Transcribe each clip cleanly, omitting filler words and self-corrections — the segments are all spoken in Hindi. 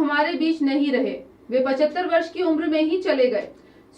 हमारे बीच नहीं रहे। वे 75 वर्ष की उम्र में ही चले गए।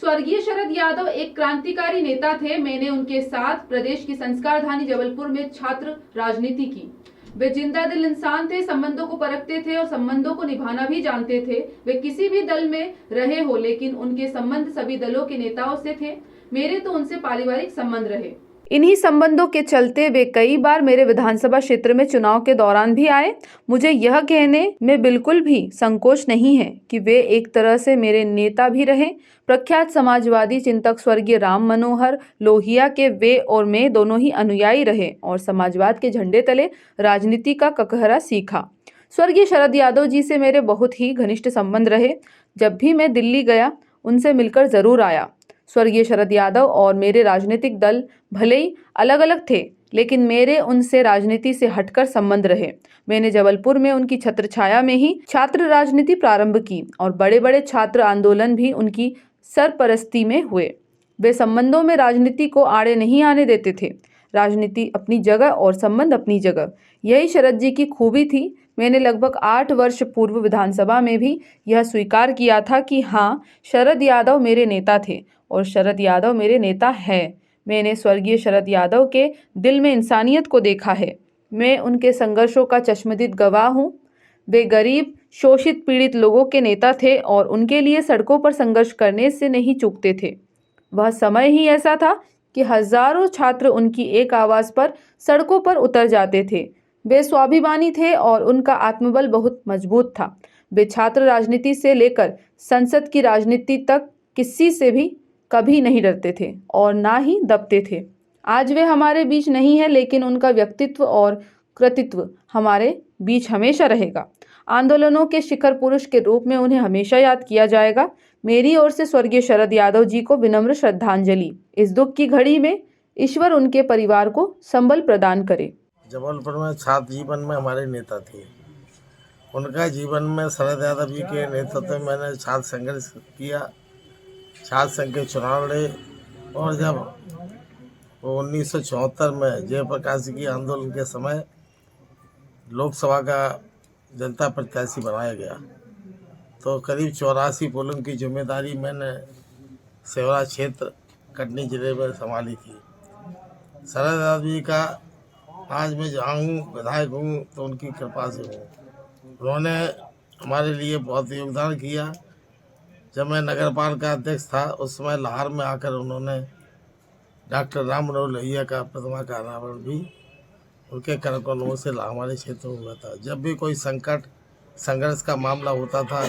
स्वर्गीय शरद यादव एक क्रांतिकारी नेता थे। मैंने उनके साथ प्रदेश की संस्कारधानी जबलपुर में छात्र राजनीति की। वे जिंदा दिल इंसान थे, संबंधों को परखते थे और संबंधों को निभाना भी जानते थे। वे किसी भी दल में रहे हो, लेकिन उनके संबंध सभी दलों के नेताओं से थे। मेरे तो उनसे पारिवारिक संबंध रहे। इन्हीं संबंधों के चलते वे कई बार मेरे विधानसभा क्षेत्र में चुनाव के दौरान भी आए। मुझे यह कहने में बिल्कुल भी संकोच नहीं है कि वे एक तरह से मेरे नेता भी रहे। प्रख्यात समाजवादी चिंतक स्वर्गीय राम मनोहर लोहिया के वे और मैं दोनों ही अनुयायी रहे और समाजवाद के झंडे तले राजनीति का ककहरा सीखा। स्वर्गीय शरद यादव जी से मेरे बहुत ही घनिष्ठ संबंध रहे। जब भी मैं दिल्ली गया उनसे मिलकर जरूर आया। स्वर्गीय शरद यादव और मेरे राजनीतिक दल भले ही अलग अलग थे, लेकिन मेरे उनसे राजनीति से हटकर संबंध रहे। मैंने जबलपुर में उनकी छत्रछाया में ही छात्र राजनीति प्रारंभ की और बड़े बड़े छात्र आंदोलन भी उनकी सरपरस्ती में हुए। वे संबंधों में राजनीति को आड़े नहीं आने देते थे। राजनीति अपनी जगह और संबंध अपनी जगह, यही शरद जी की खूबी थी। मैंने लगभग 8 वर्ष पूर्व विधानसभा में भी यह स्वीकार किया था कि हाँ, शरद यादव मेरे नेता थे और शरद यादव मेरे नेता हैं। मैंने स्वर्गीय शरद यादव के दिल में इंसानियत को देखा है। मैं उनके संघर्षों का चश्मदीद गवाह हूँ। वे गरीब, शोषित, पीड़ित लोगों के नेता थे और उनके लिए सड़कों पर संघर्ष करने से नहीं चूकते थे। वह समय ही ऐसा था कि हजारों छात्र उनकी एक आवाज़ पर सड़कों पर उतर जाते थे। वे स्वाभिमानी थे और उनका आत्मबल बहुत मजबूत था। वे छात्र राजनीति से लेकर संसद की राजनीति तक किसी से भी कभी नहीं डरते थे और ना ही दबते थे। आज वे हमारे बीच नहीं है, लेकिन उनका व्यक्तित्व और कृतित्व हमारे बीच हमेशा रहेगा। आंदोलनों के शिखर पुरुष के रूप में उन्हें हमेशा याद किया जाएगा। मेरी ओर से स्वर्गीय शरद यादव जी को विनम्र श्रद्धांजलि। इस दुख की घड़ी में ईश्वर उनके परिवार को संबल प्रदान करे। जबलपुर में छात्र जीवन में हमारे नेता थे। उनका जीवन में शरद यादव जी के नेतृत्व में मैंने छात्र संघर्ष किया, छात्र संघ के चुनाव लड़े और जब 1974 में जयप्रकाश जी के आंदोलन के समय लोकसभा का जनता प्रत्याशी बनाया गया तो करीब 84 पोलिंग की जिम्मेदारी मैंने सेवरा क्षेत्र कटनी जिले में संभाली थी। शरद यादव जी का आज मैं जहाँ हूँ, विधायक हूँ, तो उनकी कृपा से हूँ। उन्होंने हमारे लिए बहुत योगदान किया। जब मैं नगर पालिका अध्यक्ष था उस समय लाहौर में आकर उन्होंने डॉक्टर राम मनोहर लोहिया का प्रतिमा का अनावरण भी उनके कार्यक्रमों से हमारे क्षेत्र में हुआ था। जब भी कोई संकट संघर्ष का मामला होता था,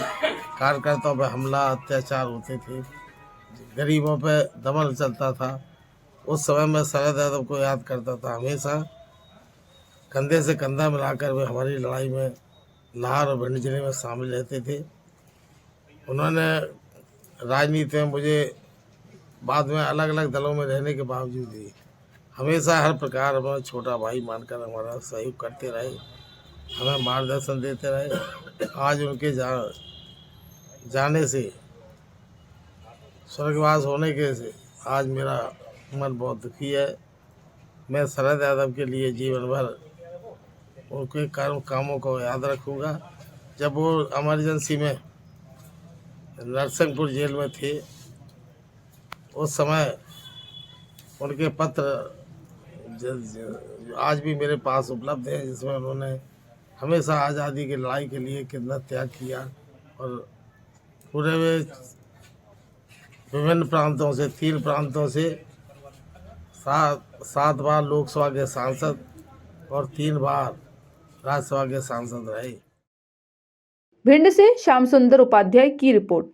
कार्यकर्ताओं पर हमला अत्याचार होते थे, गरीबों पर दमन चलता था, उस समय मैं शरद यादव को याद करता था। हमेशा कंधे से कंधा मिलाकर वे हमारी लड़ाई में लाहौर और भिंड जिले में शामिल रहते थे। उन्होंने राजनीति में मुझे बाद में अलग अलग दलों में रहने के बावजूद भी हमेशा हर प्रकार में छोटा भाई मानकर हमारा सहयोग करते रहे, हमें मार्गदर्शन देते रहे। आज उनके जाने से, स्वर्गवास होने के से आज मेरा मन बहुत दुखी है। मैं शरद यादव के लिए जीवन भर उनके कामों को याद रखूँगा। जब वो इमरजेंसी में नरसिंहपुर जेल में थे उस समय उनके पत्र आज भी मेरे पास उपलब्ध हैं, जिसमें उन्होंने हमेशा आज़ादी की लड़ाई के लिए कितना त्याग किया और पूरे विभिन्न प्रांतों से 3 प्रांतों से 7 बार लोकसभा के सांसद और 3 बार राज्यसभा के सांसद रहे। भिंड से श्याम सुंदर उपाध्याय की रिपोर्ट।